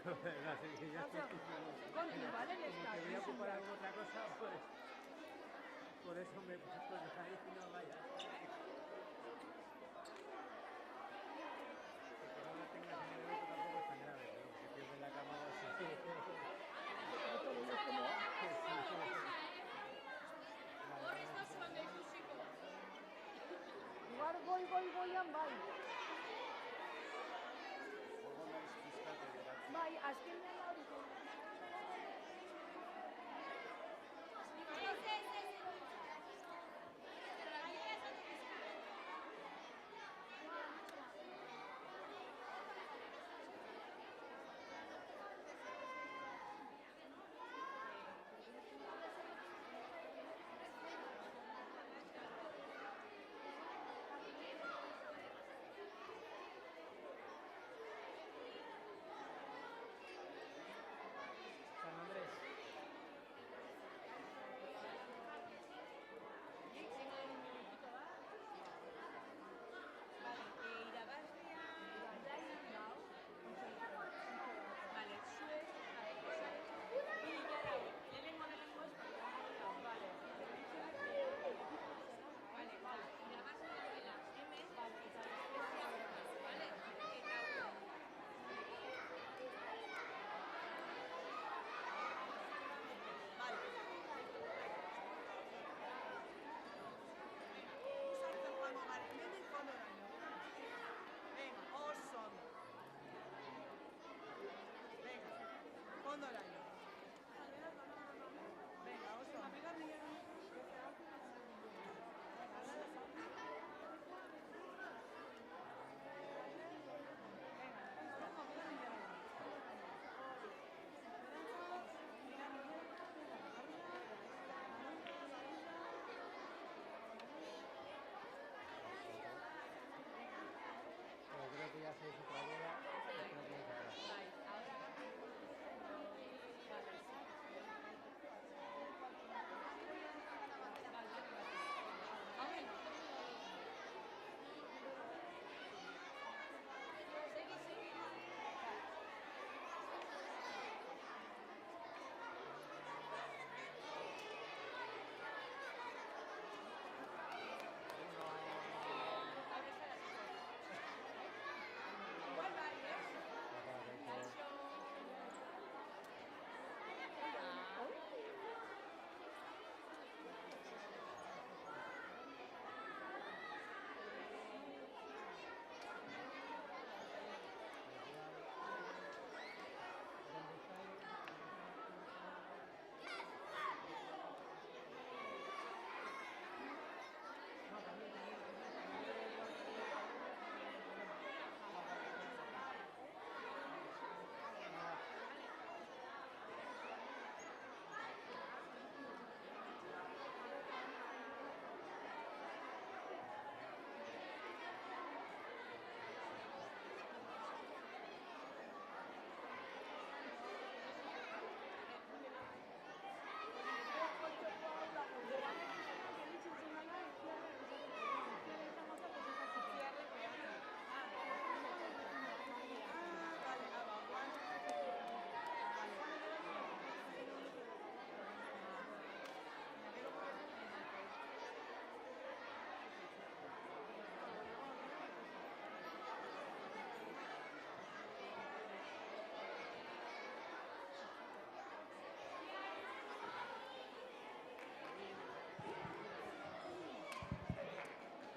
Conti, ¿vale? Como que voy a ocupar alguna otra cosa, pues por eso me pues dejar ahí y no vaya. Que no la tengas en el evento tampoco es tan grave, pero que pierdes la cámara sí. Goian bai. Bai, azkenean hori. San Andrés. Creo que ya se hizo otra boda, creo que es otra.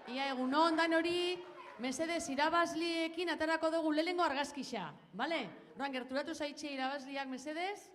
Ia egunon dan hori, mesedez irabazliekin atarako dugu lehenengo argazkixa, bale? Roan, gerturatu zaitxe irabazliak mesedez?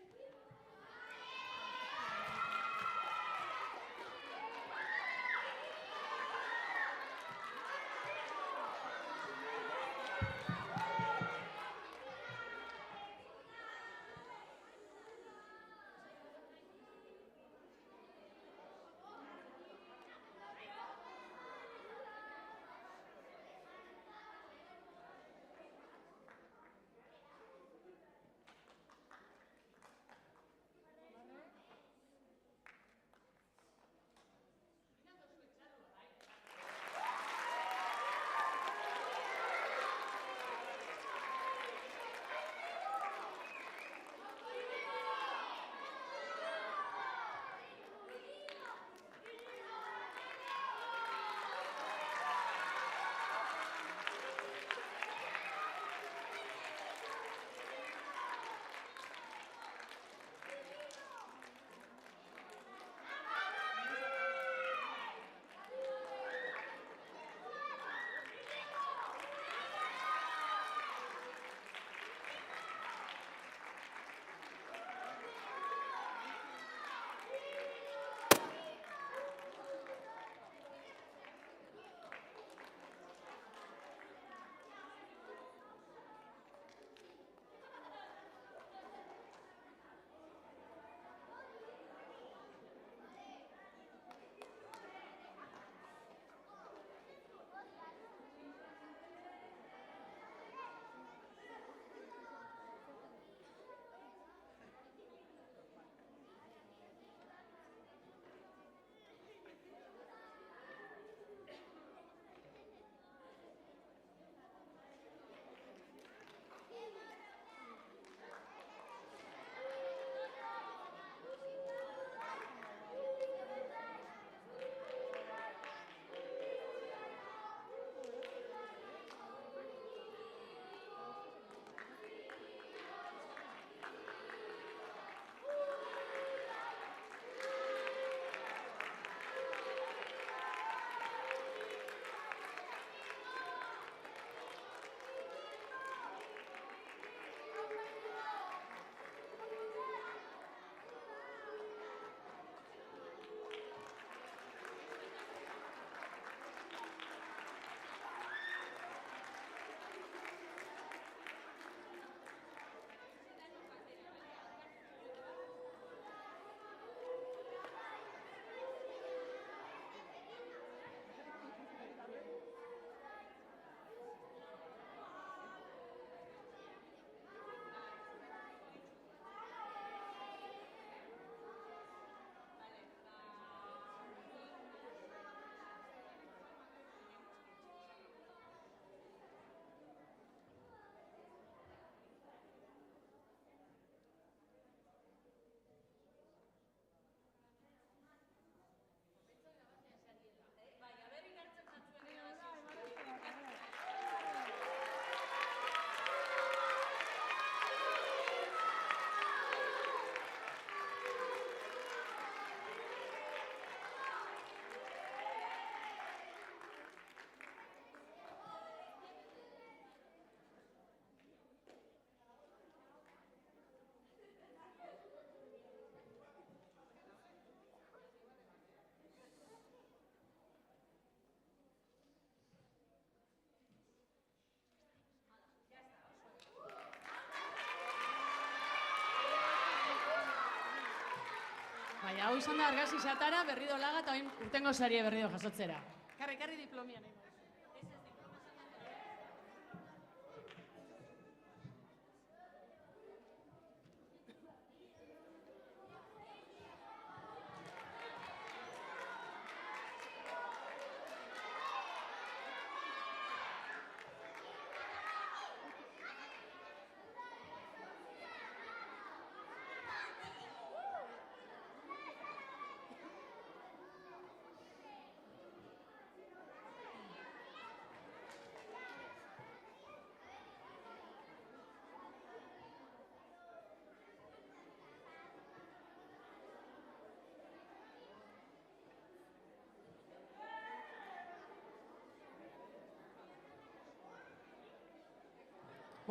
baina hau izan da argazki xatara, berri dolaga eta oin urtengo sarie berri do jasotzera. Karri diplomia nahi.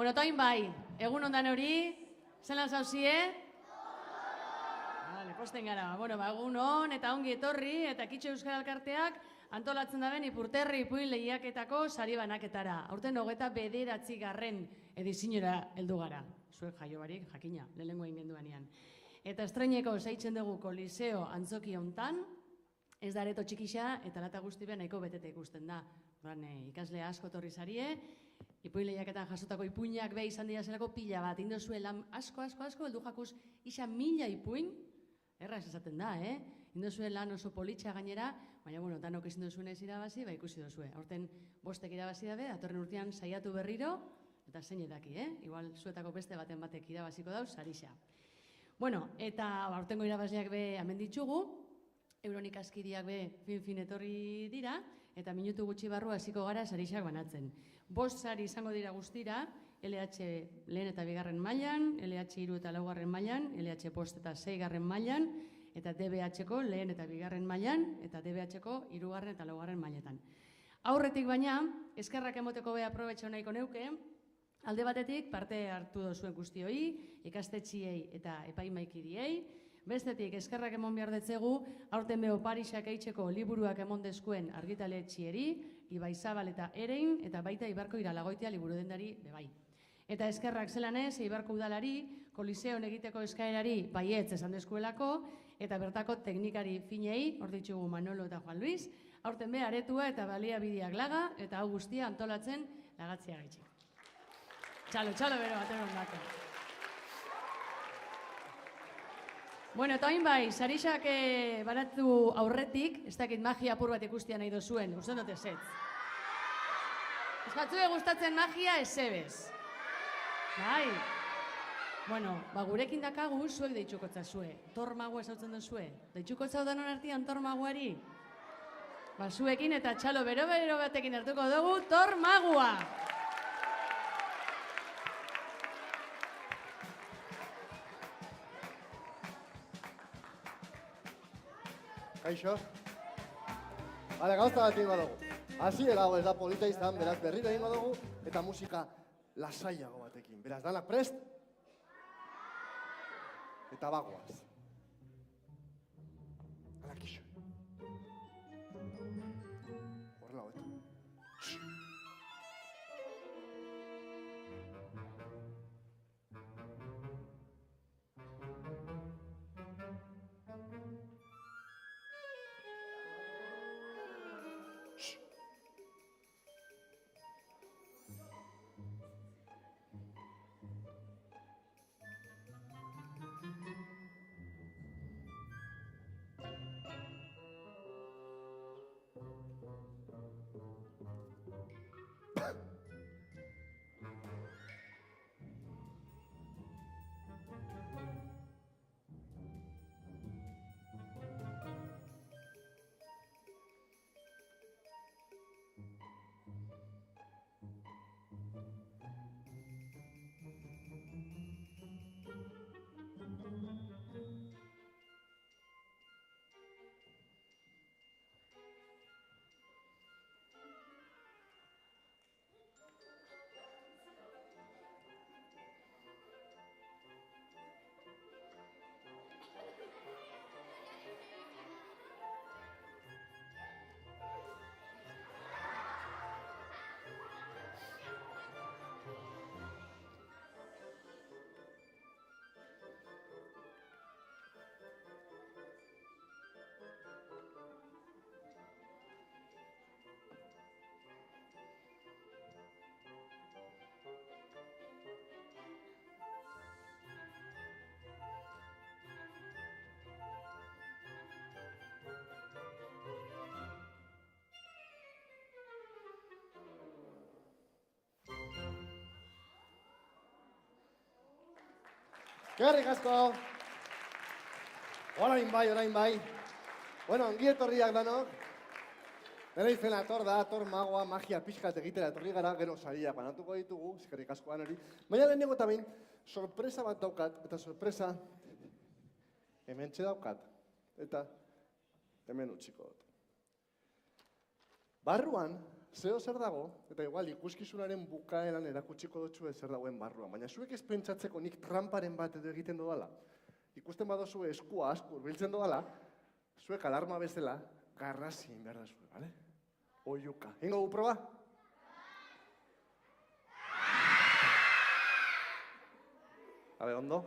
Bueno, toin bai, egun ondan hori, zelan zauzie? Vale, posten gara. Bueno, egun on eta ongi etorri eta Kitxo Euskal Elkarteak antolatzen daben Ipurterri ipuin lehiaketako sari banaketara. Aurten 29. ediziora heldu gara. Zuek jaio barik, jakina, lehenengo egin genduanean. Eta estreineko zaitzen dugu Koliseo antzoki hontan, ez da areto txikixa eta lata guzti behan nahiko betete ikusten da. Ikasle asko torri zarie, ipuin lehiaketan jasotako ipuinak be izan dira zelako pila bat, indozue lan asko, heldu jakuz isa 1000 ipuin, erraz esaten da, Indozue lan oso politxa gainera, baina, bueno, danok ezin duzuen ez irabazi, ikusi duzue. Aurten 5 irabazi dabe, datorren urtean saiatu berriro, eta zein edaki, Igual zuetako beste batek irabaziko dauz, sarixa. Bueno, eta aurtengo irabazleak be hemen ditugu, euron ikaskiriak be fin etorri dira, eta minutu gutxi barru hasiko gara sarixak banatzen. 5 sari izango dira guztira, LH lehen eta 2. mailan, LH 3 eta 4. mailan, LH post eta 6. mailan, eta DBH-ko lehen eta 2. mailan, eta DBH-ko 3. eta 4. mailetan. Aurretik baina, eskerrak emoteko be aprobetxo nahiko neuke, alde batetik parte hartu dozuen guztioi, ikastetxiei eta epaimaikiriei, bestetik eskerrak emon behar detzegu, aurten beho Parisak eitzeko liburuak emon dezkuen argitaletxieri, Ibai Zabal eta Erein, eta baita Ibarko Iralagoitia liburu dendari bebai. Eta eskerrak zelanez, Ibarko udalari, Koliseon egiteko eskaerari baietz esan deskuelako, eta bertako teknikari finei, hor ditugu Manolo eta Juan Luis, aurten be aretua eta baliabideak laga, eta hau guztia antolatzen lagatzea gaitxik. Txalo, bero baten ondako. Bueno, eta hain bai, sarixak baratu aurretik, ez dakit magia apur bat ikustia nahi dozuen, uste dut ezetz. Ez batzue gustatzen magia ezebez. Bai. Bueno, gurekin dakagu zuek deitxukotza zue. Tor magua esautzen duzue. Deitxukotza danon artian tor maguari? Zuekin eta txalo bero batekin hartuko dugu tor magua. Kaixo? Bale, gauza bat egingo dugu. Hasiera hau ez da polita izan, beraz berriro egingo dugu, eta musika lasaiago batekin. Beraz, danak prest? Eta bagoaz. Hala, kixo. Horrela hoetu. Eskerrik asko. Orain bai. Bueno, ongi etorriak danok. Nere izena ator magoa, magia pixkat egitera etorri gara, gero sariak banatuko ditugu, eskerrik asko hori. Baina lehenengo eta behin, sorpresa bat daukat, eta sorpresa hementxe daukat, eta hemen utziko dut. Barruan, zeo zer dago, eta igual ikuskizunaren bukaeran erakutsiko dutxu zer dagoen barruan, baina zuek ez pentsatzeko nik tramparen bat edo egiten dodala. Ikusten badozu eskua asko urbiltzen dodala, zuek alarma bezala, garrasi egin behar da zuen, bale? Oiuka. Ingo gu proba? Habe, ondo?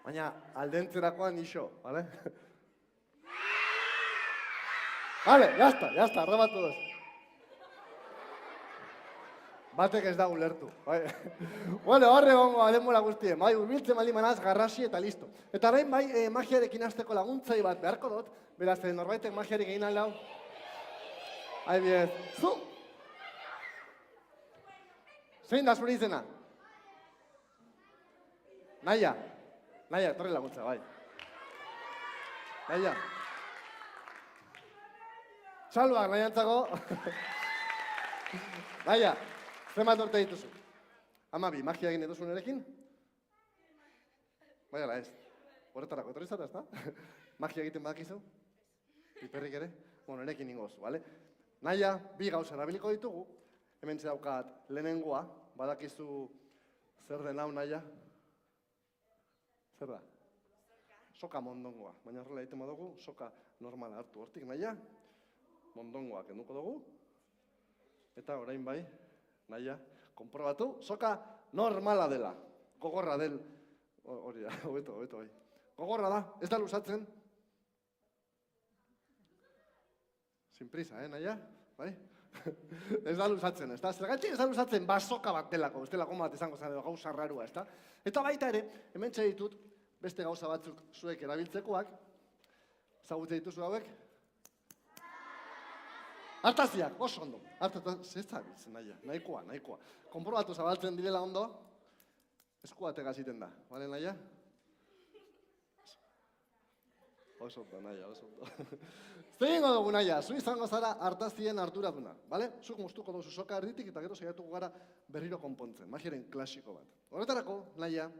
Baina aldentzerakoan iso, bale? Bale, jazta, arrabatu doz. Batek ez da ulertu. Bueno, horre gongo, denbora guztien. Bai, urbiltzen bali manaz, garrasi eta listo. Eta behin bai, magiarekin hasteko laguntzai bat beharko dut. Beraz, norbaitek magiarik egin aldau. Biez. Zu! Zein da zure izena? Naia, etorri laguntza, bai. Naia. Salbak, naiantzako. Naia. Zenbat urte dituzu? 12, magia egin eduzun erekin? Baiala ez. Horretarako etorri zata, ez da? Magia egiten badakizu? Piperrik ere? Bueno, erekin ingozu, bale? Naia, 2 gauza erabiliko ditugu. Hemen daukat lehenengoa. Badakizu zer den hau, Naia? Zer da? Soka mondongoa. Baina horrela egiten badugu, soka normala hartu hortik, Naia. Mondongoa kenduko dugu. Eta orain bai, Naia, konprobatu, soka normala dela. Gogorra del, hori da, hobeto bai. Gogorra da, ez da luzatzen. Sin prisa, Naia? Bai? Ez da luzatzen, ez da? Zergatik ez da luzatzen, soka bat delako, ez delako bat izango zen, gauza rarua, ez da? Eta baita ere, hemen ditut, beste gauza batzuk zuek erabiltzekoak, ezagutzen dituzu hauek? Artaziak, oso ondo. Zezabiltzen, Naia, nahikoa. Konprobatu zabaltzen direla ondo, eskuatek aziten da. Bale, Naia? Oso ondo, Naia, oso ondo. Zein dugu, Naia, zu izango zara artazien arduraduna, bale? Zuk moztuko duzu soka erditik eta gero saiatuko gara berriro konpontzen, magiaren klasiko bat. Horretarako, Naia,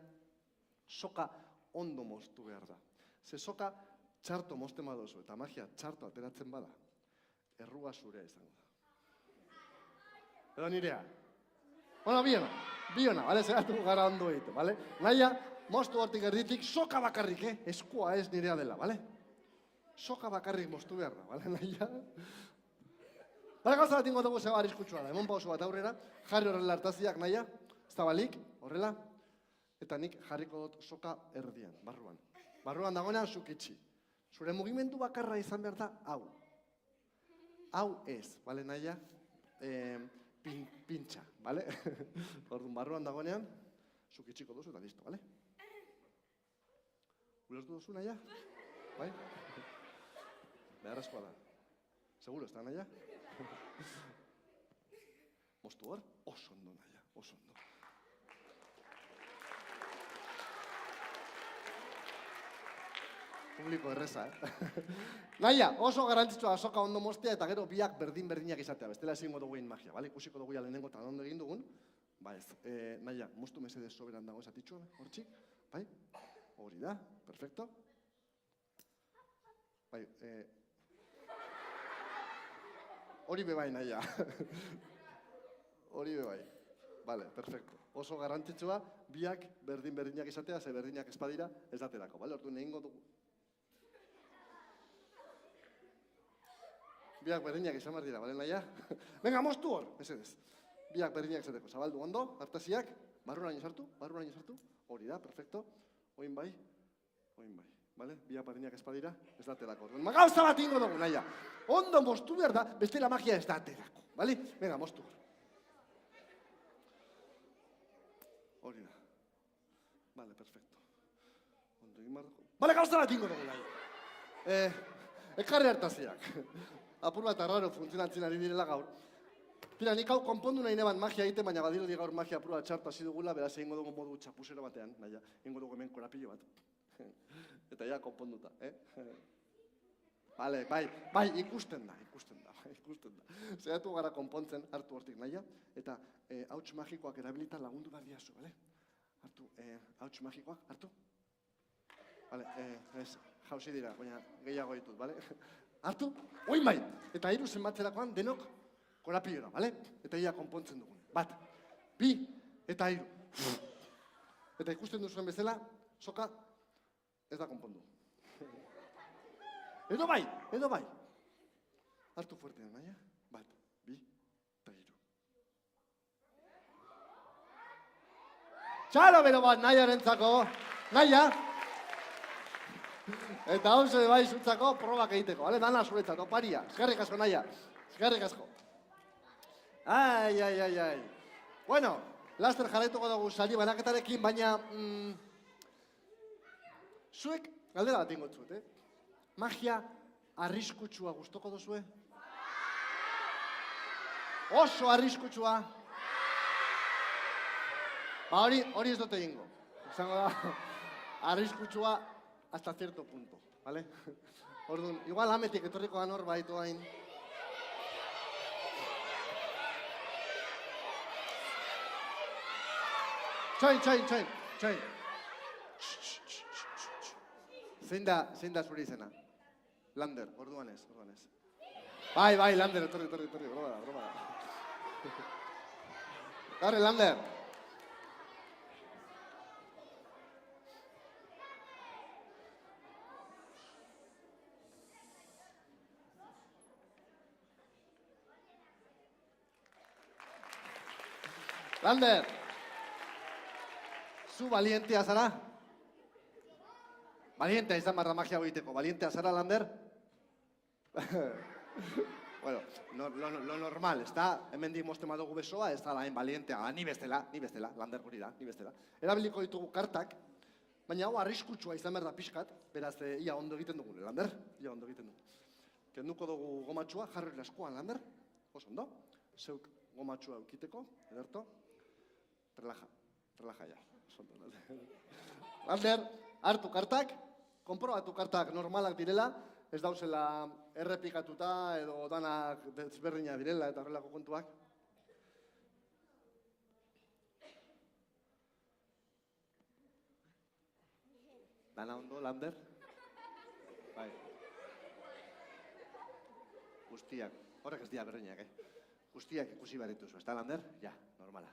soka ondo moztu behar da. Ze soka txarto mozten badozu eta magia txarto ateratzen bada, errua zurea izango da. Edo nirea. Bueno, biona, bale, zeratuko gara ondo egite, bale? Naia, moztu hortik erditik, soka bakarrik, eskua ez nirea dela, bale? Soka bakarrik moztu behar da, bale, Naia? Bale, gauza bat ingo dugu zeba arriskutsua da, emon pauso bat aurrera, jarri horrela hartaziak, Naia, zabalik, horrela, eta nik jarriko dut soka erdian, barruan. Barruan dagoenean zukitxi. Zure mugimendu bakarra izan behar da, hau. Hau ez, bale, Naia? Pintxa, bale? Orduan, barruan dagoenean, zukitxiko duzu eta listo, bale? Ulertu duzu, Naia? Bai? Beharrezkoa da. Seguro, ez da, Naia? Moztu hor? Oso ondo, Naia, oso ondo. Publiko erreza, Naia, oso garantzitsua soka ondo moztea eta gero biak berdin-berdinak izatea. Bestela ezingo dugu egin magia, bale? Ikusiko dugu ja lehenengo eta ondo egin dugun. Ba ez, Naia, moztu mesedez soberan dago esatitxua, hortxik? Bai? Hori da, perfecto. Bai, hori bebai, Naia. Hori bebai. Bale, perfecto. Oso garantzitsua, biak berdin-berdinak izatea, ze berdinak espadira ez daterako, bale? Orduan egingo dugu. Biak berdinak izan behar dira, bale, Naia? Venga, moztu hor, mesedez. Biak berdinak izateko, zabaldu ondo, hartaziak, barruan sartu, hori da, perfecto. Oin bai, bale? Biak berdinak espadira, ez daterako. Gauza bat ingo dugu, Naia. Ondo moztu behar da, bestela magia ez daterako, bale? Venga, moztu hor. Hori da. Bale, perfecto. Ondo egin behar dugu. Bale, gauza bat ingo dugu, Naia. Ekarri hartaziak. Apur bat arraro funtzionatzen ari direla gaur. Tira, nik hau konpondu nahi neban magia egiten, baina badirudi gaur magia prua txartu hasi dugula, beraz egingo dugu modu txapusero batean, naia, egingo dugu hemen korapilo bat. Eta ja, konponduta, Vale, bai, ikusten da. Zeratu gara konpontzen, hartu hortik naia, eta hauts magikoak erabilita lagundu behar diazu, bale? Hartu, hauts magikoak, hartu? Vale, ez, jauzi dira, baina gehiago ditut, bale? Hartu, oin bai, eta hiru zenbatzerakoan denok korapilora, bale? Eta ia konpontzen dugun. Bat, bi, eta hiru. Eta ikusten duzuen bezala, soka ez da konpondu. Edo bai. Hartu fuertean, naia? Bat, bi, eta hiru. Txalo bero bat naiarentzako, naia. Eta hau ze bai zutzako probak egiteko, bale? Dana zuretzat, oparia. Eskerrik asko, naia. Eskerrik asko. Ai. Bueno, laster jarraituko dugu sari banaketarekin, baina... Zuek, galdera bat ingo zuet, Magia arriskutsua gustoko duzue? Oso arriskutsua. Ba hori ez dute egingo. Izango da, arriskutsua hasta cierto punto, vale? Orduan, igual ametik etorriko da norbait oain. Txoin. Zein da zure izena? Lander, orduan ez. Bai, Lander, etorri, broma da. Garre, Lander. Lander, zu valientea zara? Valientea izan barra magia egiteko. Valientea zara, Lander? Bueno, lo normal, ez da, hemen dimostema dugu besoa, ez da laen valientea. Ni bestela, Lander hori da, ni bestela. Erabiliko ditugu kartak, baina hau arriskutsua izan behar da pixkat, beraz, ia ondo egiten dugu, Lander? Ia ondo egiten dugu. Kenduko dugu gomatxua, jarri laskoan, Lander? Oso ondo. Zeuk gomatxua eukiteko, ederto. Relaja ja. Lander, hartu kartak, konprobatu kartak normalak direla, ez dauzela errepikatuta edo danak desberdinak direla eta horrelako kontuak. Dana ondo, Lander? Bai. Guztiak, horrek ez dira berdinak, Guztiak ikusi behar dituzu, ez da, Lander? Ja, normala.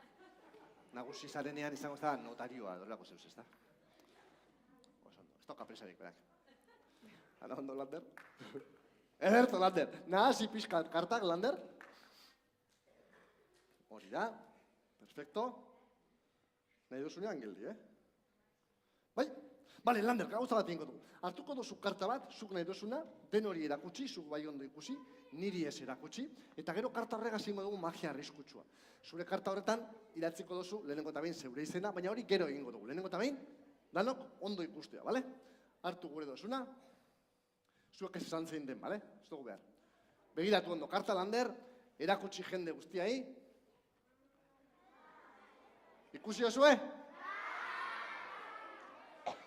Nagusi zarenean izango ez da notarioa, horrelako zeuz, ez da? Ez toka presarik, berak. Ana ondo, Lander? Ederto, Lander. Nahasi pixkat kartak, Lander? Hori da. Perfecto. Nahi duzunean geldi, Bai? Bale, Lander, gauza bat ingo du. Hartuko duzu karta bat, zuk nahi duzuna, den hori erakutsi, zuk bai ondo ikusi, niri ez erakutsi, eta gero karta horregaz ingo dugu magia arriskutsua. Zure karta horretan, idatziko duzu, lehenengo eta behin zeure izena, baina hori gero egingo dugu. Lehenengo eta behin, danok ondo ikustea, bale? Hartu gure duzuna, zuek ez esan zein den, bale? Ez dugu behar. Begiratu ondo, karta, Lander, erakutsi jende guztiai. Ikusi duzue?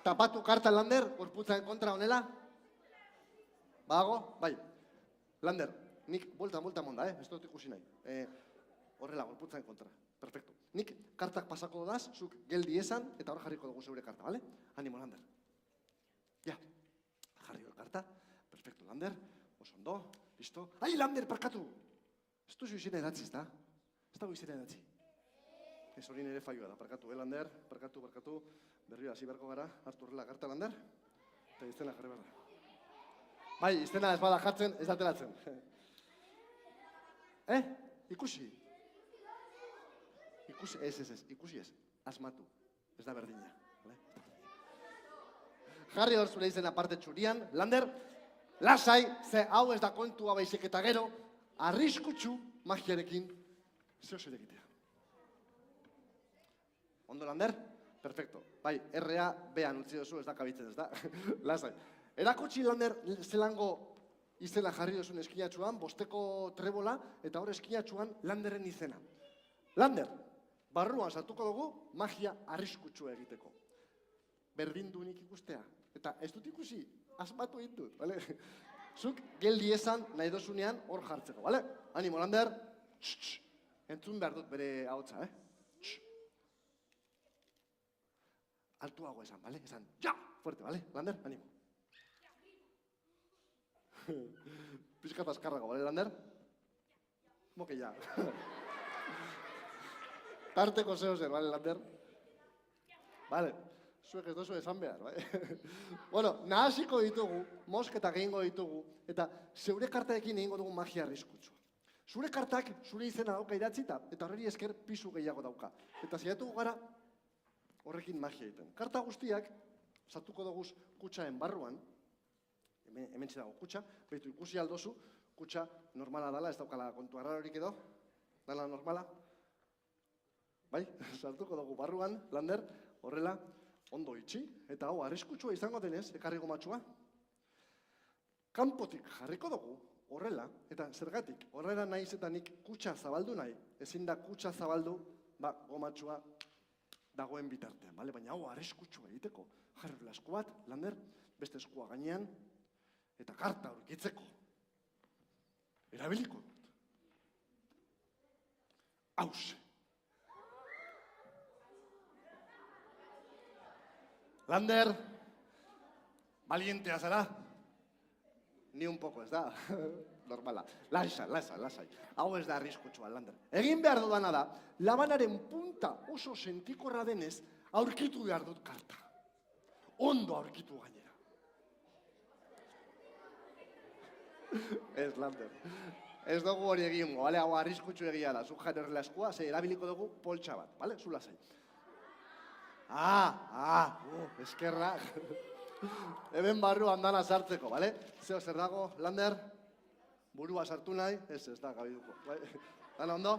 Tapatu karta, Lander, gorputzaren kontra honela. Badago? Bai. Lander, nik bolta monda, ez dut ikusi nahi. Horrela, gorputzaren kontra. Perfecto. Nik kartak pasako dodaz, zuk geldi esan, eta hor jarriko dugu zeure karta, bale? Animo, Lander. Ja, jarri hor karta. Perfecto, Lander. Oso ondo, listo. Ai, Lander, parkatu! Ez duzu izena edatzi, ez da? Ez dago izena edatzi. Ez hori nire faioa da, parkatu, Lander? Parkatu. Berrio, hasi berko gara, hartu horrela karta, Lander. Eta izena jarri behar da. Bai, izena ez bada jartzen, ez ateratzen. Ikusi? Ikusi ez. Asmatu. Ez da berdina. Jarri hor zure izena parte txurian. Lander, lasai, ze hau ez da kontua baizik eta gero, arriskutsu magiarekin zeo zer egitea. Ondo, Lander? Perfecto. Bai, R-A, B-an utzi duzu, ez da kabitzen, ez da? Lasai. Erakutsi, Lander, zelango izena jarri duzun eskinatxuan, bosteko trebola, eta hor eskinatxuan Landerren izena. Lander, barruan sartuko dugu magia arriskutsua egiteko. Berdin du nik ikustea. Eta ez dut ikusi, asmatu egin dut, bale? Zuk geldi esan nahi dozunean hor jartzeko, bale? Animo, Lander. Entzun behar dut bere ahotsa, Altuago esan, bale? Esan, ja! Fuerte, bale? Lander, animo. Pizkat azkarrago, bale, Lander? Moke ja. Tarteko zeo zer, bale, Lander? Bale, zuek ez dozu esan behar, bale? Bueno, nahasiko ditugu, mosketak egingo ditugu, eta zeure kartaekin egingo dugu magia arriskutsu. Zure kartak, zure izena dauka idatzita, eta horreri esker pisu gehiago dauka. Eta zaiatuko gara, horrekin magia egiten. Karta guztiak, sartuko dugu kutxaen barruan, hemen dago kutxa, behitu ikusi aldozu, kutxa normala dala, ez daukala kontu arrarorik edo, dala normala. Bai, sartuko dugu barruan, Lander, horrela, ondo itxi, eta hau, arriskutsua izango denez, ekarri gomatxua. Kanpotik jarriko dugu, horrela, eta zergatik, horrela nahiz eta nik kutxa zabaldu nahi, ezin da kutxa zabaldu, gomatxua dagoen bitartean, bale? Baina hau arriskutsua egiteko. Jarrela esku bat, Lander, beste eskua gainean, eta karta aurkitzeko. Erabiliko dut. Hauze. Lander, valientea zara. Ni un poco, ez da? Normala. Lasai. Hau ez da arriskutsua, Lander. Egin behar dudana da, labanaren punta oso sentikorra denez, aurkitu behar dut karta. Ondo aurkitu gainera. Ez, Lander. Ez dugu hori egingo, bale? Hau arriskutsu egia da. Zuk jarrerrela eskua, ze erabiliko dugu poltsa bat, bale? Zula zain. Eskerra. Hemen barruan dana sartzeko, bale? Zeo zer dago, Lander? Burua sartu nahi? Ez da, gabiduko. Dana ondo?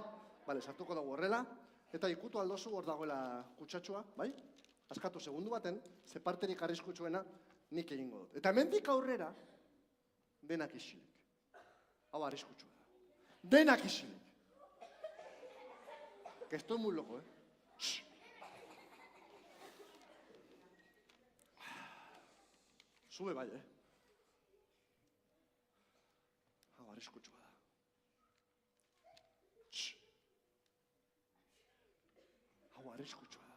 Bale, sartuko dugu horrela. Eta ikutu aldozu hor dagoela kutsatxua, bai? Askatu segundu baten, ze parterik arriskutsuena nik egingo dut. Eta hemendik aurrera, denak isilik. Hau arriskutsua da. Denak isilik. Que estoy muy loco, Sube bai, Hau arriskutsua da. Hau arriskutsua da.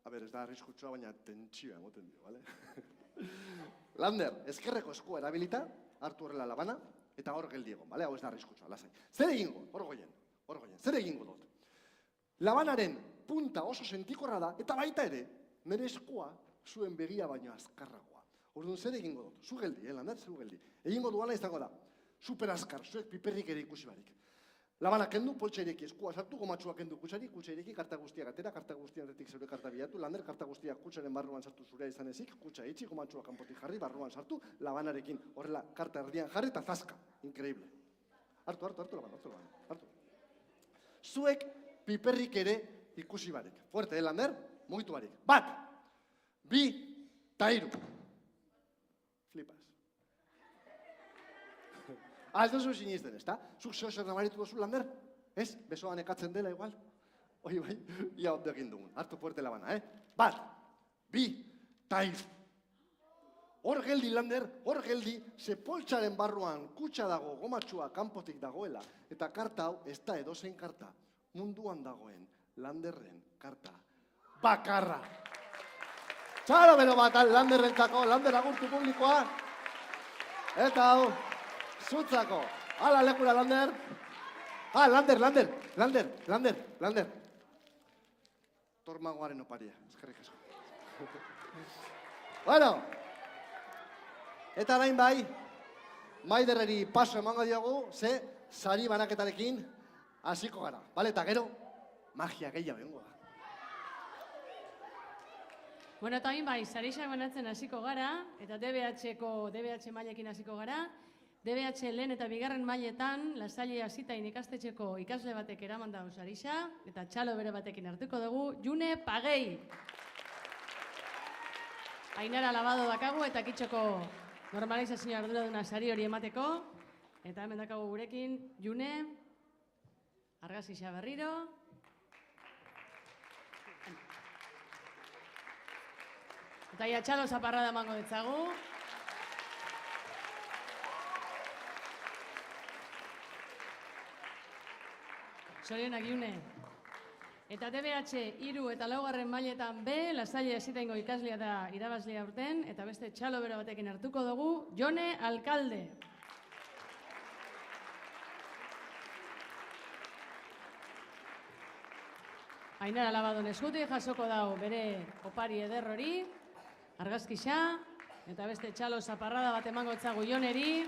A ber, ez da arriskutsua, baina tentsioa emoten dio, bale? Lander, ezkerreko eskua erabilita, hartu horrela labana, eta hor geldi egon, bale? Hau ez da arriskutsua, lasai. Zer egingo? Hor goien. Zer egingo dut? Labanaren punta oso sentikorra da, eta baita ere, nire eskua zuen begia baino azkarragoa. Orduan, zer egingo dut? Zu geldi, Lander, zu geldi. Egingo duana izango da, super azkar, zuek piperrik ere ikusi barik. Labana kendu, poltsa ireki, eskua sartu, gomatxua kendu kutsari, kutsa ireki, karta guztiak atera, karta guztian retik zeure karta bilatu, Lander, karta guztiak kutsaren barruan sartu zurea izan ezik, kutsa itxi, gomatxua kanpotik jarri, barruan sartu, labanarekin horrela karta erdian jarri eta zaska. Increíble. Hartu, Labana, hartu. Zuek piperrik ere ikusi barik. Fuerte, Lander? Mugitu barik. 1, 2, eta 3. Flipas. Ez duzu sinisten, ez da? Zuk zeo zer nabaritu duzu, Lander? Ez? Besoan ekatzen dela igual? Oi, bai, ia ondo egin dugun. Hartu fuerte, Labana, 1, 2, eta 3. Hor geldi, Lander, hor geldi, ze poltsaren barruan kutsa dago, gomatxua kanpotik dagoela, eta karta hau, ez da edozein karta, munduan dagoen Landerren karta bakarra. Txalo bero bat, Landerrentzako, Lander agurtu publikoa, eta hau, zutzako. Hala, lekura, Lander. Lander. Tormagoaren oparia, eskerrik asko. Bueno, eta orain bai, Maiderreri paso emango diogu, ze sari banaketarekin hasiko gara. Bale, eta gero, magia gehiago egongo da. Bueno, eta hain bai, sarixak banatzen hasiko gara, eta DBH mailekin hasiko gara, DBH lehen eta bigarren mailetan, Lasalle Asitain ikastetxeko ikasle batek eraman dago sarisa, eta txalo bere batekin hartuko dugu, June Pagei. Ainara Labado dakagu eta Kitxoko normalizazio arduraduna sari hori emateko. Eta hemen dakagu gurekin, June, argazkia berriro. Eta ia txalo zaparrada emango ditzagu. Zorionak June. Eta DBH 3 eta 4 mailetan B, Lasalle Asitaingo ikaslea da irabazlea urten, eta beste txalo bero batekin hartuko dugu, Jone Alkalde. Ainara Labadon eskutik jasoko dago bere opari eder hori, argazkisa, eta beste txalo zaparrada bat emango etzagu Joneri.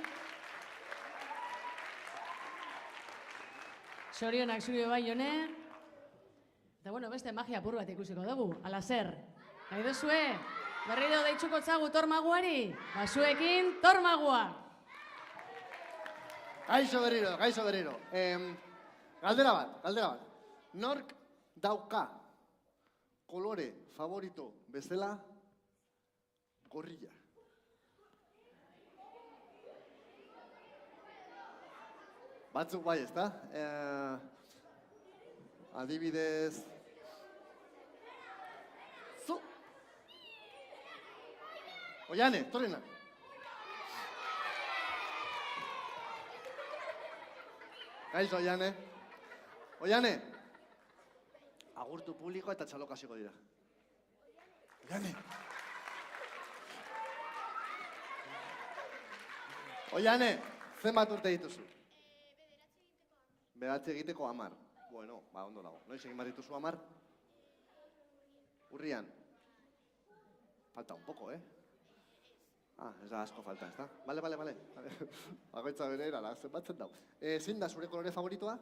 Zorionak zuri bai, Jone. Eta bueno, beste magia apur bat ikusiko dugu, ala zer. Nahi duzue, berriro deitzuko tzagu tormaguari, basuekin tormagua. Gaixo berriro. Galdera bat. Nork dauka kolore favorito bezala gorria? Batzuk bai, ezta? Adibidez... Zu! Oiane, torrena. Gaixo, Oiane. Oiane! Agurtu publiko eta txalok hasiko dira. Oiane! Oiane, zenbat urte dituzu? 9 egiteko 10. Bueno, ondo dago. Noiz egin bat dituzu 10? Urrian. Falta un poco, ez da asko falta, ez da? Bale. Bakoitza bere erala, zenbatzen dago. Zein da zure kolore favoritoa?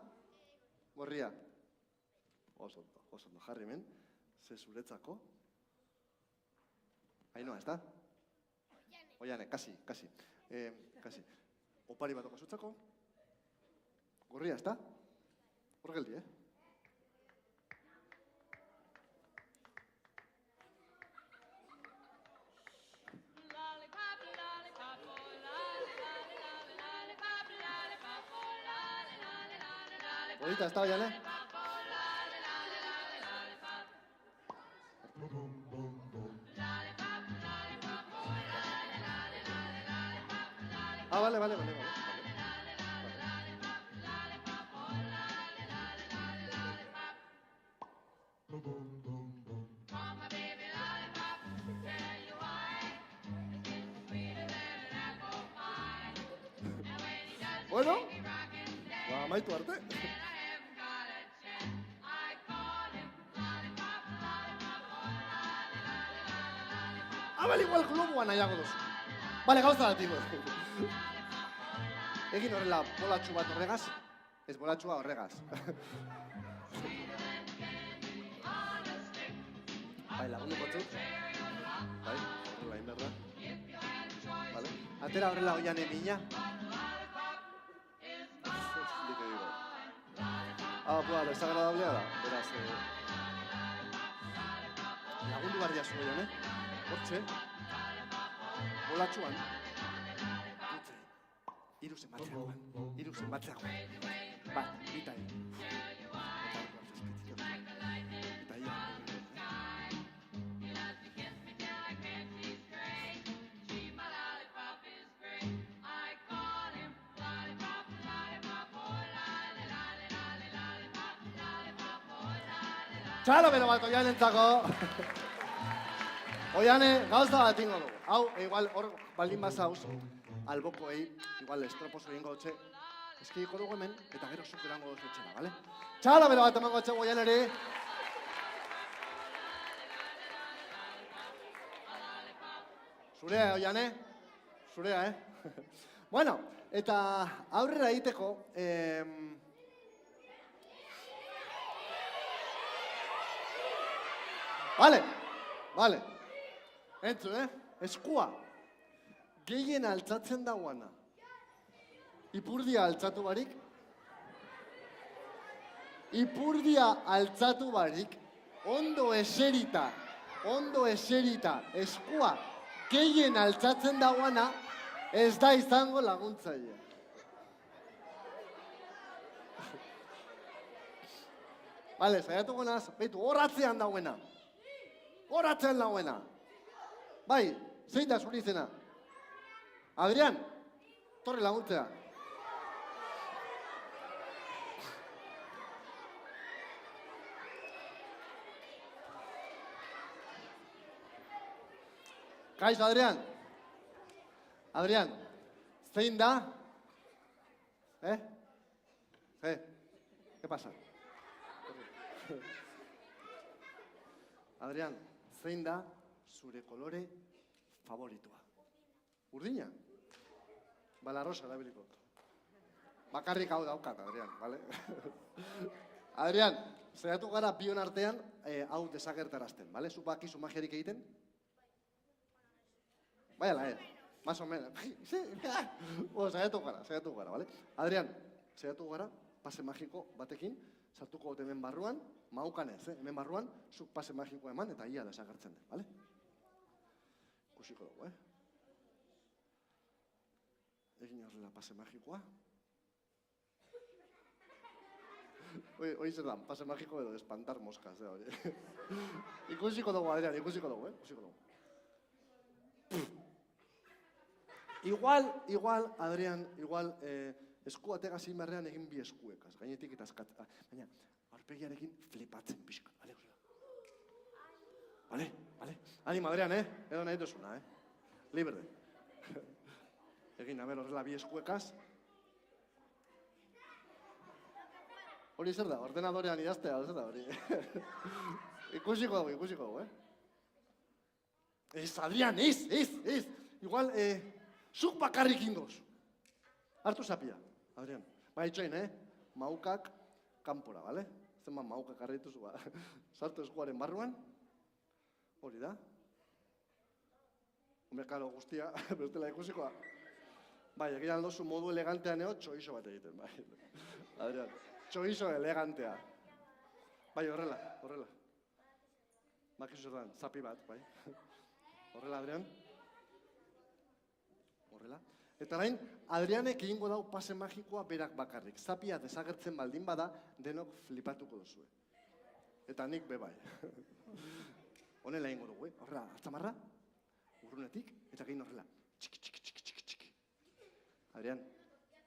Gorria. Oso ondo, jarri hemen. Ze zuretzako? Ainoa, ez da? Oiane, kasi. Opari bat okazutzako? Gorria, ez da? Hor geldi, Bonita, ez da, Oiane? Vale. Bueno, amaitu arte. Bale, igual globoa nahiago duzu. Bale, gauza da, tiko. Egin horrela bolatxu bat horregaz, ez bolatxua horregaz. Bai, lagundu batzuk. Bai, horrela inberda. Bale, atera horrela Oiane mina. Desagradablea da, beraz. Lagundu barria zu Oiane. Hortxe, bolatxuan, hiru zenbatzeagoan. Bat, bita Txalo bero bat Oianentzako. Oiane, gauza bat ingo dugu. Hau, igual hor baldin bazauz, albokoei, igual estroposo egingo dutxe, eskiko dugu hemen, eta gero zuk erango duzu etxera, bale? Txalo bero bat emango etxego Oianeri. Zurea, Oiane? Zurea, Bueno, eta aurrera egiteko, Vale. Entzu, eskua. Gehien altzatzen dagoana. Ipurdia altzatu barik. Ipurdia altzatu barik. Ondo eserita, eskua gehien altzatzen dagoana, ez da izango laguntzaile. Bale, saiatuko naz, behitu, horatzean dagoena. Horatzean dagoena. Bai, zein da zuri izena? Adrian, torre laguntzea. Kaixo, Adrian. Adrian, zein da? ¿Qué pasa? Adrian, zein da zure kolore favoritua? Urdina? Bala rosa erabiliko. Bakarrik hau daukat, Adrian, bale? Adrian, zaiatu gara bion artean hau desagertarazten, bale? Zu bakizu magiarik egiten? Baiala, más o menos. Bueno, saiatu gara, bale? Adrian, saiatu gara, pase magiko batekin, sartuko dut hemen barruan, maukan ez, hemen barruan, zuk pase magikoa eman eta ia desagertzen den, bale? Ikusiko dugu, Egin horrela pase magikoa. Hoi zer dan, pase magiko edo espantar moskas, hori. Ikusiko dugu, Adrian, ikusiko dugu, ikusiko dugu. Igual, Adrian, esku atega zein berrean egin bi eskuekaz, gainetik eta eskatzea. Baina, aurpegiarekin flipatzen pixka, bale? Bale? Anima, Adrian, edo nahi duzuna, Libre. Egin, horrela bi eskuekaz. Hori zer da, ordenadorean idaztea, zer da hori? Ikusiko dugu, Ez, Adrian, ez! Igual, zuk bakarrik ingoz. Hartu zapia, Adrian. Itxoin, maukak kanpora, bale? Zenba maukak arreituzu, sartu eskuaren barruan. Hori da. Hombre, karo, guztia, bestela ikusikoa. Bai, egin aldozu modu elegantean txoizo bat egiten, bai. Adrian, txoizo elegantea. Bai, horrela. Bakizu zertan, zapi bat, bai. Horrela, Adrian. Horrela. Eta orain, Adrianek egingo dau pase magikoa berak bakarrik. Zapia desagertzen baldin bada, denok flipatuko duzue. Eta nik bebai. Honela egingo dugu, Horrela, atzamarra, urrunetik, eta egin horrela. Txiki. Adrian,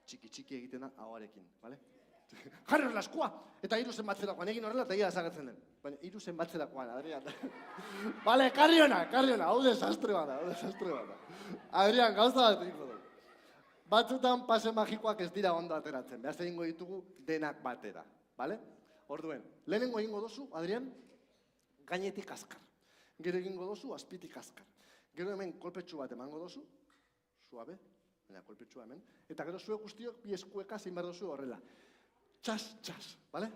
txiki egitena ahoarekin, bale? Jarri horrela eskua! Eta 3 zenbatzerakoan egin horrela, eta ia desagertzen den. Baina, 3 zenbatzerakoan, Adrian. Bale, karri hona, hau desastre bat da. Adrian, gauza bat egingo dugu. Batzutan pase magikoak ez dira ondo ateratzen, behaz egingo ditugu denak batera, bale? Orduen, lehenengo egingo dozu, Adrian, gainetik azkar. Gero egingo dozu, azpitik azkar. Gero hemen kolpetxu bat emango dozu, suabe, baina kolpetxua hemen, eta gero zuek guztiok bi eskueka zein behar dozu horrela. Txas, bale?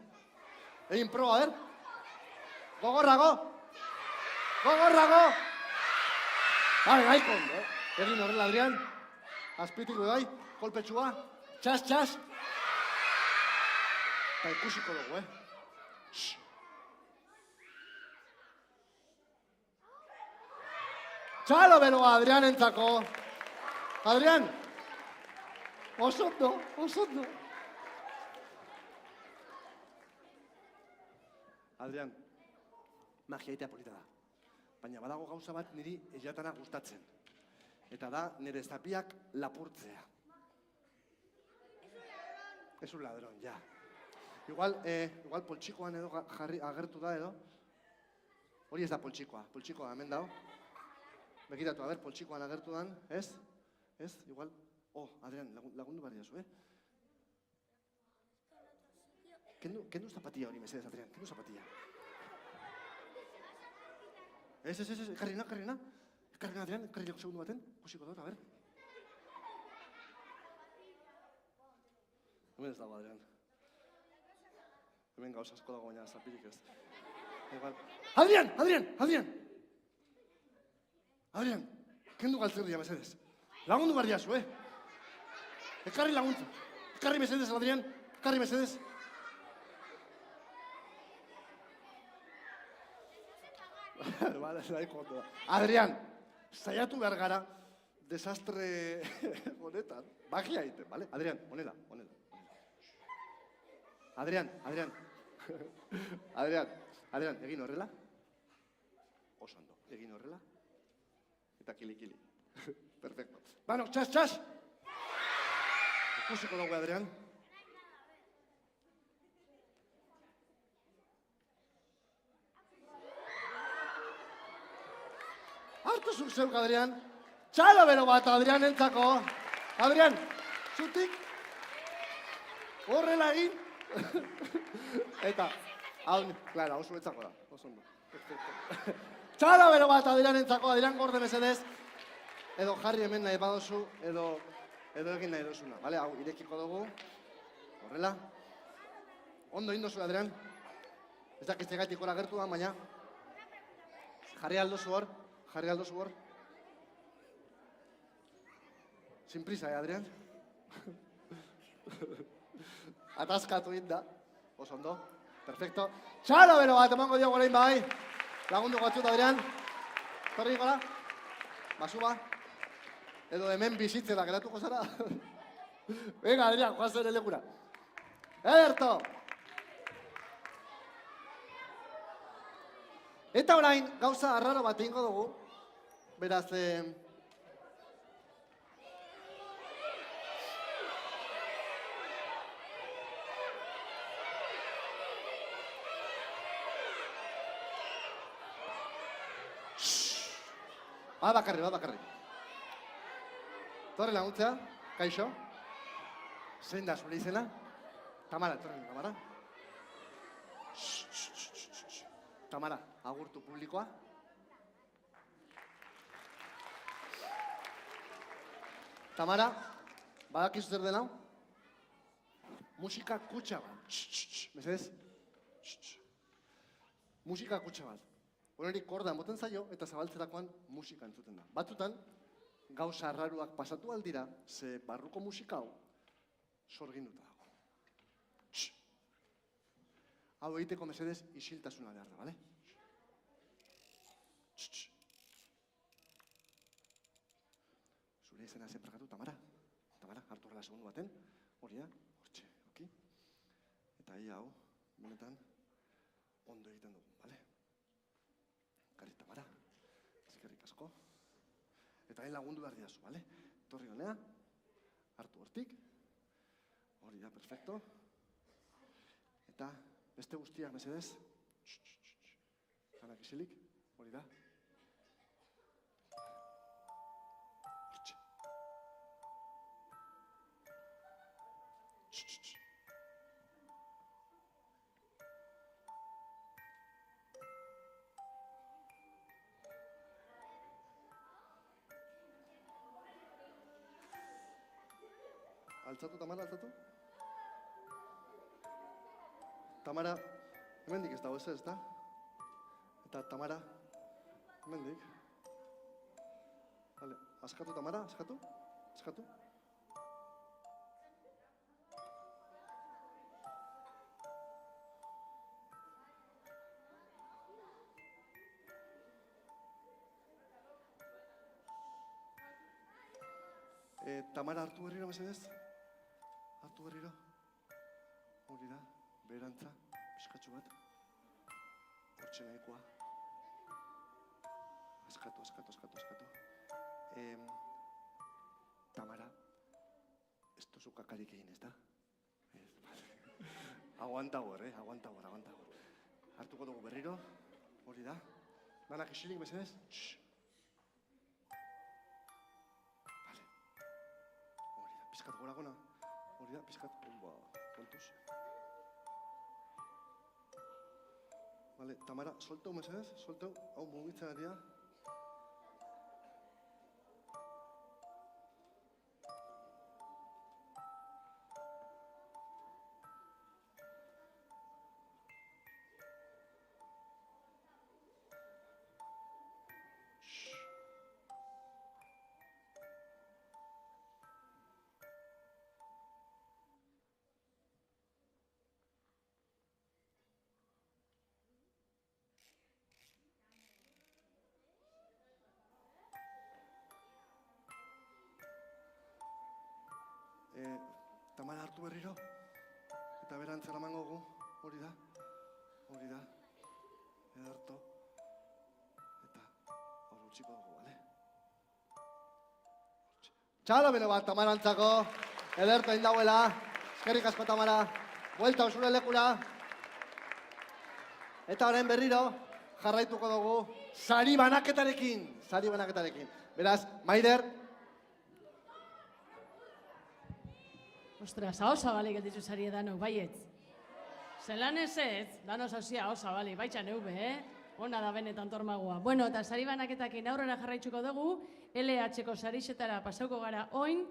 Egin proba, Gogorrago! Bai, gaiko ondo, Egin horrela, Adrian. Azpitik bai, kolpetxua. Txas. Eta ikusiko dugu, Txalo beroa, Adrian entzako. Adrian! Osondo. Adrian, magia egitea polita da. Baina badago gauza bat niri eiatana gustatzen. Eta da, nire zapiak lapurtzea. Ez un ladron, ja. Igual poltsikoan edo agertu da edo. Hori ez da poltsikoa hemen dago. Begiratu, poltsikoan agertu dan, ez? Igual, Adrian, lagundu behar diazu, Kendu zapatia hori, mesedez, Adrian, kendu zapatia. Ez, karrina. Karrina, Adrian, karri leko segundu baten, kusiko dut, Hemen ez dago, Adrian. Hemen gauz asko dago baina zapirik ez. Adrian, kendu galtzerdia, mesedez. Lagundu behar diazu, Ekarri laguntza. Ekarri mesedez, Adrián. Ekarri mesedez. Vale, nahiko ondo da. Adrián, saiatu behar gara desastre honetan. Magia egiten, vale? Adrián, honela. Adrián. Adrián, egin horrela. Oso ondo, egin horrela. Eta kili. Perfecto. Bueno, txas! Ikusiko dugu, Adrián. Hartu zuk zeuk, Adrián. Txalo bero bat, Adrián entzako. Adrián, zutik. Horrela egin. Eta, hau zuretzako da. Oso ondo. Txalo bero bat, Adrián entzako. Adrián gorde mesedez. Edo jarri hemen nahi badozu, edo egin nahi dozuna. Vale, hau irekiko dugu. Horrela. Ondo indozu, Adrián. Ez dakizte gaitik hor agertu da, baina. Jarri aldozu hor. Sin prisa, Adrián? Ataskatu inda. Oso ondo. Perfecto. Txalo bero bat, emango diogu orain bai. Lagundu gatzut, Adrián. Torri gola. Basuba. Edo hemen bizitzera geratuko zara. Venga, Adrián, joan zen elekura. Ederto! Eta orain, gauza arraro bat egingo dugu. Beraz, bakarri. Torre laguntzea, kaixo. Zein da zure izena? Tamara, Tamara. Tamara, agurtu publikoa. Tamara, badakizu zer den hau? Musika kutxa bat. Mesedez? Musika kutxa bat. Horrerik korda moten zaio eta zabaltzerakoan musika entzuten da. Batzutan, gauza arraruak pasatu aldira, ze barruko musika hau sorginduta dago. Hau egiteko mesedez isiltasuna behar da, bale? Zure izena zenprakatu, Tamara. Tamara, hartu horrela segundu baten. Hori da, hortxe, oki. Eta hau, benetan, ondo egiten dugu, bale? Gari, Tamara, eskerrik asko. Eta hain lagundu behar diazu, bale? Torri honea, hartu hortik. Hori da, perfecto. Eta beste guztiak, mesedez. Zanak isilik, hori da. Hortxe. Altzatu, Tamara, altzatu. Tamara, hemendik ez dago ez da? Eta Tamara, hemendik. Vale, askatu, Tamara, askatu. Tamara, hartu berriro, mesedez? Hartu berriro. Hori da, beherantza, pixkatxo bat. Hortxe nahikoa. Askatu. Tamara, ez duzu kakarik egin, ez da? Aguanta hor, aguanta hor. Hartuko dugu berriro, hori da. Danak isilik, mesedez? Vale. Hori da, pixkat goragona. Hori da, pixkat, kontuz. Vale, Tamara, solteu, mesedez? Solteu, hau mugitzen ari da. Tamara hartu berriro. Eta berantz eramango gu. Hori da. Ederto. Eta hor utziko dugu, bale? Txalo bero bat, Tamarantzako. Ederto indauela. Eskerrik asko, Tamara. Buelta zure lekura. Eta orain berriro, jarraituko dugu, sari banaketarekin. Beraz, Maider. Ostras, hau zabalik gelditu sari edanok, baietz. Zelan ez, danos hausia hau zabalik, baitxa neube, Ona da benetan tormagua. Bueno, eta sari banaketakin aurrera jarraitzuko dugu, LH-ko sarixetara pasauko gara oin,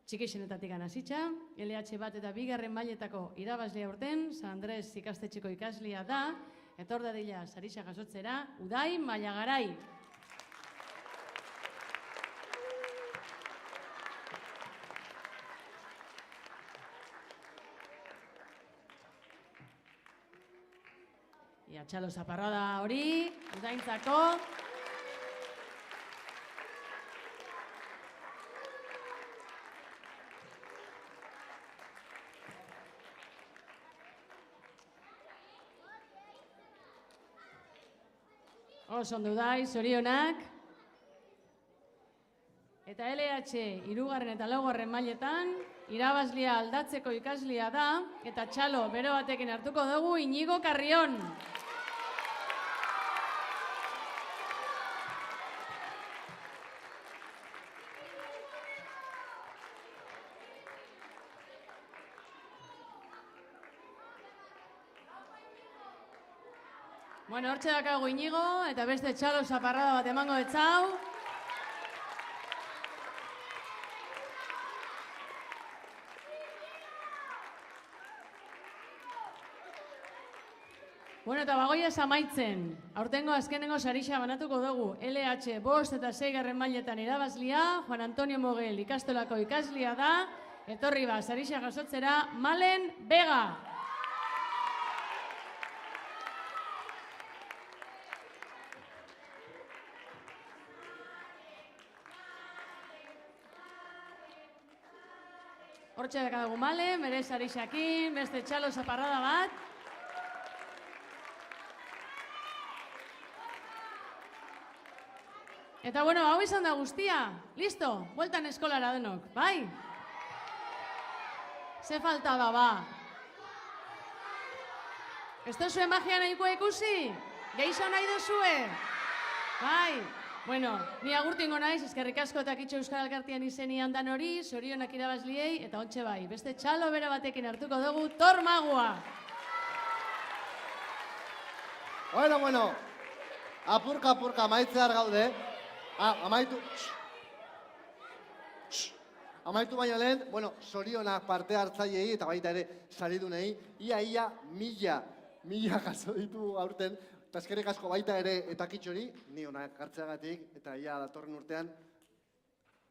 txikixenetatik hasitza, LH bat eta 2. mailetako irabazlea urten, San Andres ikastetxeko ikaslia da, etor dadila sarixa jasotzera, Udai Mailagarai. Ia txalo zaparrada hori, Udaintzako. Oso ondo Udai, zorionak. Eta LH 3. eta 4. mailetan, irabazlia aldatzeko ikaslia da, eta txalo bero batekin hartuko dugu Iñigo Carrion. Bueno, hortxe dakago Iñigo, eta beste txalo zaparrada bat emango etzau. Bueno, eta bagoia amaitzen. Aurtengo azkenengo sarixa banatuko dugu. LH 5. eta 6. mailetan irabazlia, Juan Antonio Mogel ikastolako ikaslia da, etorri ba, sarixa jasotzera, Malen Vega. Hortxe dakadugu Malen, bere sarixakin, beste txalo zaparrada bat. Eta bueno, hau izan da guztia. Listo, bueltan eskolara denok, bai? Ze faltaba, ba? Ez duzue magia nahikoa ikusi? Geixo nahi duzue? Bai? Bueno, ni agurtingo naiz, eskerrik asko eta Kitxo Euskal Elkartean izenian dan hori, zorionak irabazliei, eta ontxe bai, beste txalo bera batekin hartuko dugu, Tormagua! Bueno, apurka, amaitzear gaude. Amaitu baino lehen, bueno, zorionak parte hartzaileei eta baita ere saridunei, ia mila jaso ditu aurten, eta eskerrik asko baita ere eta Kitxori, ni honak hartzeagatik, eta ia datorren urtean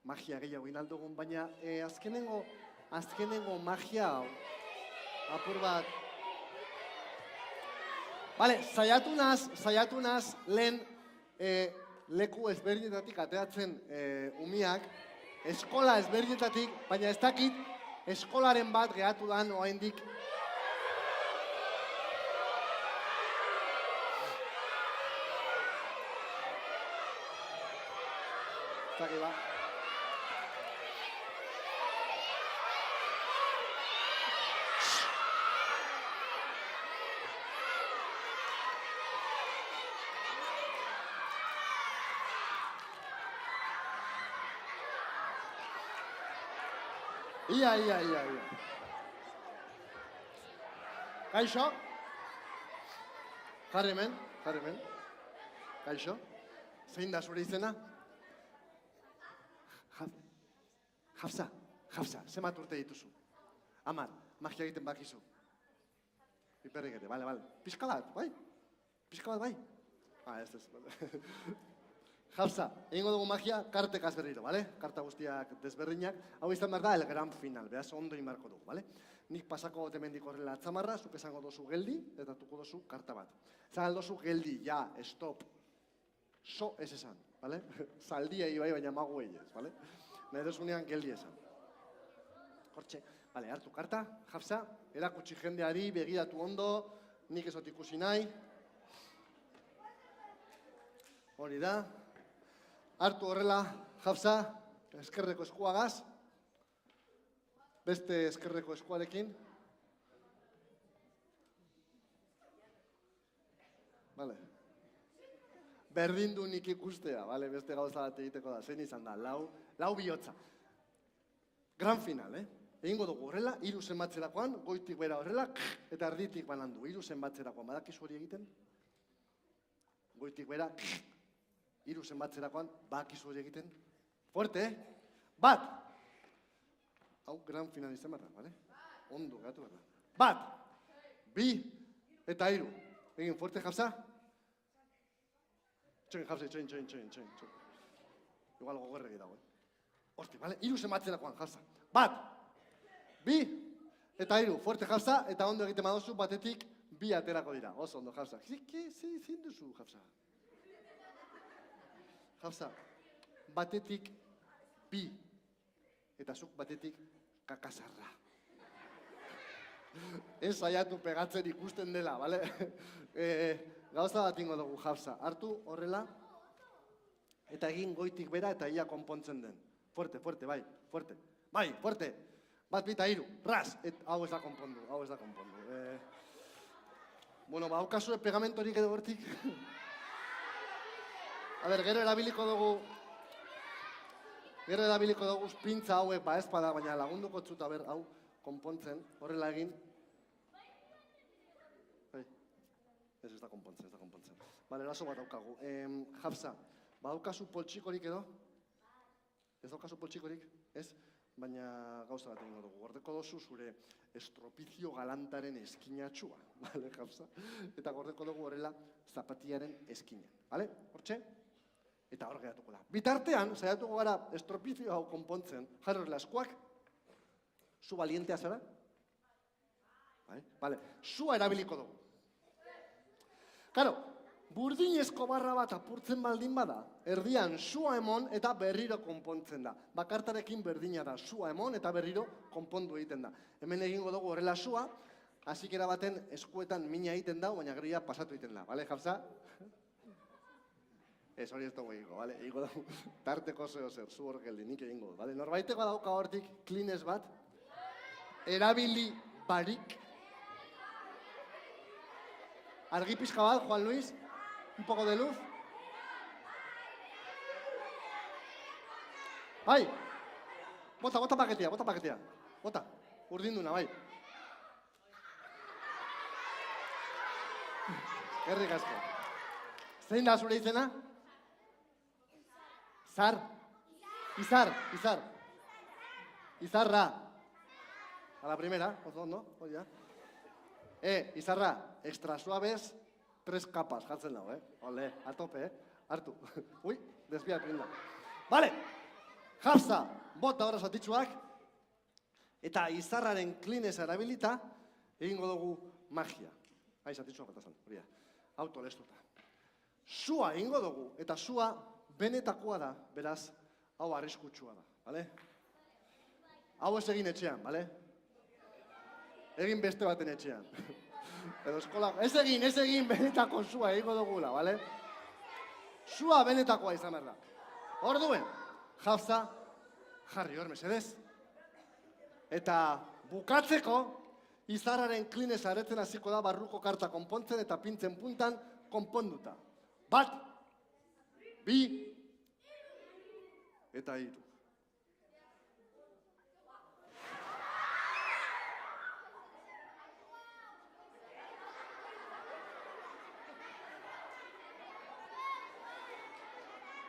magia gehiago inaldugun, baina azkenengo magia apur bat. Bale, saiatu naz lehen leku ezberdinetatik ateatzen umiak, eskola ezberdinetatik, baina ez dakit eskolaren bat gehatu dan oraindik. Zaki ba. Ia. Kaixo? Jarri hemen. Kaixo? Zein da zure izena? Hafsa, zemat urte dituzu? 10, magia egiten bakizu. Piperrik ere, bale. Pixka bat, bai? Ez. Hafsa, egingo dugu magia kartekaz berriro, bale? Karta guztiak desberdinak. Hau izan behar da, el gran final, beraz ondo inbarko dugu, bale? Nik pasako temendik horrela atzamarra, zuk esango dozu geldi, eta tuko dozu karta bat. Zan dozu geldi, ja, stop. So ez esan, bale? Zaldiei bai, baina maguei ez, bale? Nahi dozunean geldi esan. Hortxe, bale, hartu karta, Hafsa, erakutsi jendeari, begiratu ondo, nik ezot ikusi nahi. Hori da. Hartu horrela, Hafsa, eskerreko eskuagaz. Beste eskerreko eskuarekin. Bale. Berdin du nik ikustea, bale, beste gauza bat egiteko da, zein izan da, lau bihotza. Gran final, Egingo dugu horrela, 3 zenbatzerakoan, goitik bera horrela, eta erditik banandu. 3 zenbatzerakoan, badakizu hori egiten? Goitik bera, 3 zenbatzerakoan, badakizu hori egiten? Fuerte, Bat! Hau, gran final izan behar da, bale? Ondo, gatu behar da. Bat! 2 eta 3. Egin, fuerte, Hafsa? Txoin, Hafsa, txoin. Igual gogorregi dago, Horti, bale? 3 zenbatzerakoan, Hafsa. Bat! 2 eta 3. Fuerte, Hafsa, eta ondo egiten badozu, batetik 2 aterako dira. Oso ondo, Hafsa. Zin duzu, Hafsa? Hafsa, batetik 2. Eta zuk batetik kakasarra. Ez saiatu pegatzen ikusten dela, bale? Gauza bat ingo dugu, Hafsa. Hartu horrela, eta egin goitik bera eta ia konpontzen den. Fuerte, bai, fuerte. Bai, fuerte. Bat, 2 eta 3. Ras! Hau ez da konpondu. Bueno, haukazue pegamentorik edo hortik. A ber, gero erabiliko dugu pintza hauek, espada, baina lagunduko txuta, hau, konpontzen, horrela egin. Ez da konpontzen. Bale, eraso bat daukagu. Hafsa, badaukazu poltsikorik edo? Ez daukazu poltsikorik? Ez? Baina gauza bat egingo dugu. Gordeko dozu zure estropizio galantaren eskinatxua. Bale, Hafsa? Eta gordeko dugu horrela zapatiaren eskina. Bale? Hortxe? Eta hor geratuko da. Bitartean, saiatuko gara estropizio hau konpontzen, jarri horrela eskuak, zu balientea zara? Bale, zua erabiliko dugu. Karo, burdinezko barra bat apurtzen baldin bada, erdian zua emon eta berriro konpontzen da. Bakartarekin berdina da, zua emon eta berriro konpondu egiten da. Hemen egingo dugu horrela zua, hasikera baten eskuetan mina egiten da, baina gero pasatu egiten da. Bale, Hafsa? Ez hori ez dugu egingo, bale? Egingo dugu tarteko zeo zer, zu hor geldi, nik egingo du, bale? Norbaiteko dauka hortik klines bat, erabili barik. Argi pixka bat, Juan Luis, un poco de luz. Bai, bota paketea. Bota, urdinduna, bai. Herrik asko. Zein da zure izena? Izarra. A la primera, ondo, oia. Izarra, extra suaves, 3 capas, jartzen dago, Ole, a tope, hartu. Ui, desbiatu inda. Vale, Hafsa, bota horra zatitxuak, eta izarraren klinesa erabilita, egingo dugu magia. Zatitxuak batazan, hori da. Autolestuta. Sua egingo dugu, eta sua benetakoa da, beraz, hau arriskutsua da, bale? Hau ez egin etxean, bale? Egin beste baten etxean. Edo eskola... Ez egin benetako sua egingo dugula, bale? Sua benetakoa izan behar da. Orduen, Hafsa, jarri hor, mesedez. Eta bukatzeko, izarraren klinesa aretzen hasiko da barruko karta konpontzen eta pintzen puntan konponduta. 1, 2 eta 3.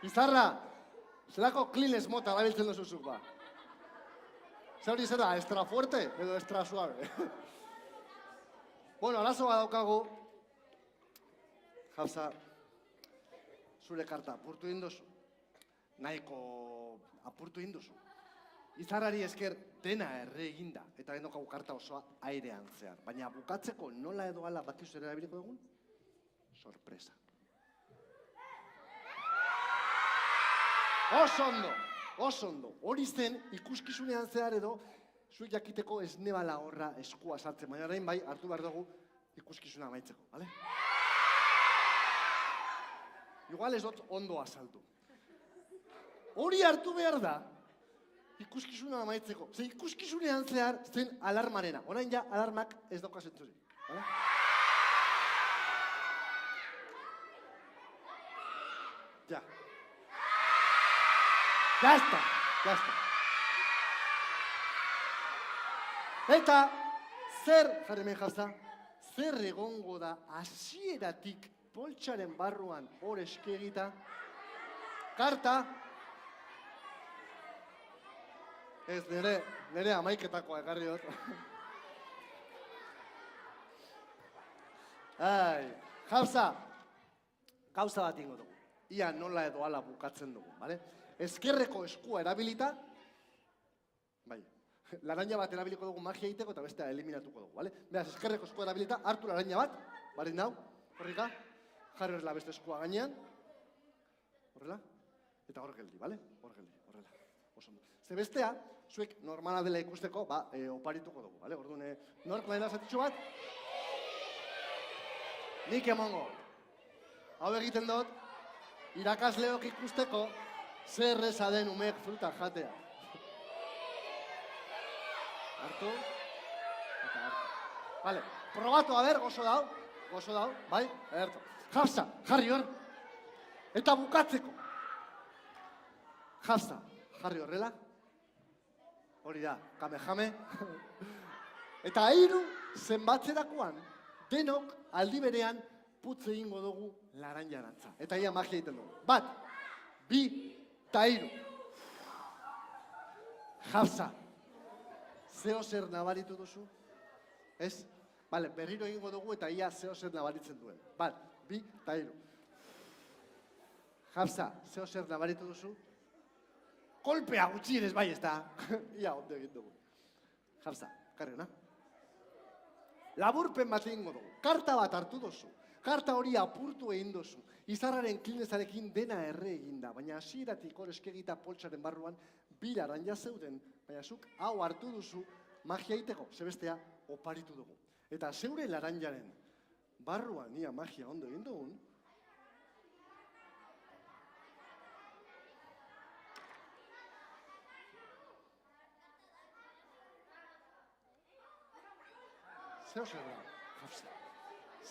Izarra, zelako klines mota erabiltzen duzuzuk ba? Zer hori zera, extra fuerte edo extra suave? Bueno, arazo bat daukagu. Hafsa, zure karta apurtu indozu. Nahiko apurtu indozu. Izarrari esker dena erre eginda, eta gendokagu karta osoa airean zehar. Baina bukatzeko nola edo ala bakizu ere erabiliko dugun? Sorpresa. Oso ondo. Hori zen ikuskizunean zehar edo zuek jakiteko ez nebala horra eskua sartzen, baina orain bai hartu behar dugu ikuskizuna amaitzeko, bale? Igual ez dut ondo azaldu. Hori hartu behar da, ikuskizuna amaitzeko. Ze ikuskizunean zehar zen alarmarena. Orain ja alarmak ez dauka zentzuri. Bale? Ja. Ya está. Eta, zer, jarri hemen jazta, zer egongo da hasieratik poltsaren barruan hor eskegita, karta, ez nire amaiketakoa ekarri dut. Jauza, gauza bat ingo dugu. Ia nola edo ala bukatzen dugu, bale? Ezkerreko eskua erabilita, bai, laranja bat erabiliko dugu magia egiteko eta bestea eliminatuko dugu, bale? Beraz, ezkerreko eskua erabilita, hartu laranja bat, barin dau, horrika, jarri horrela beste eskua gainean, horrela, eta hor geldi, bale? Hor geldi, horrela, oso ondo. Ze bestea, zuek normala dela ikusteko, oparituko dugu, bale? Orduan, nork nahi zatitxo bat? Nik emongo. Hau egiten dut, irakasleok ikusteko, zer erreza den umeek fruta jatea. Hartu, eta hartu. Vale, probatu, a ber, gozo dau, bai, hartu. Jauza, jarri hor, eta bukatzeko. Jauza, jarri horrela, hori da, kamehame. Eta hiru zenbatzerakoan, denok aldi berean putz egingo dugu laranjarantza. Eta ia magia egiten dugu. 1, 2, eta 3. Jauza, zeo zer nabaritu duzu? Ez? Bale, berriro egingo dugu eta ia zeo zer nabaritzen duen. 1, 2, eta 3. Jauza, zeo zer nabaritu duzu? Kolpea gutxienez bai ez da. Ia ondo egin dugu. Jauza, karrena. Laburpen bat egingo dugu. Karta bat hartu duzu. Karta hori apurtu egin duzu. Izarraren klinezarekin dena erre eginda, baina hasieratik hor eskegita poltsaren barruan bi laranja zeuden, baina zuk hau hartu duzu magia egiteko, zebestea oparitu dugu. Eta zeure laranjaren barruan ia magia ondo egin dugun, zeo zer da, Jauza,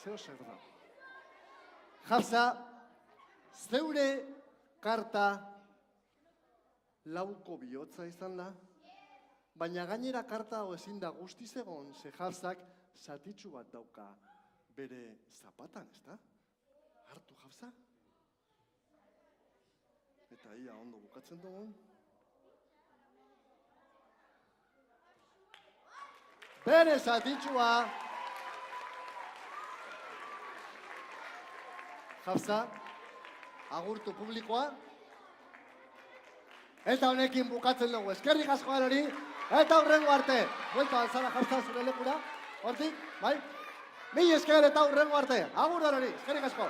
zeo zer da. Jauza, zeure karta lauko bihotza izan da, baina gainera karta hau ezin da guztiz egon, ze Jauzak zatitxu bat dauka bere zapatan, ezta? Hartu Jauza? Eta ia ondo bukatzen dugun. Bere zatitxua! Jauza, agurtu publikoa. Eta honekin bukatzen dugu. Eskerrik asko hori, eta hurrengo arte. Buelta alzara Jauza zure lekura. Hortik, bai? Mil esker eta hurrengo arte. Agur hori, eskerrik asko.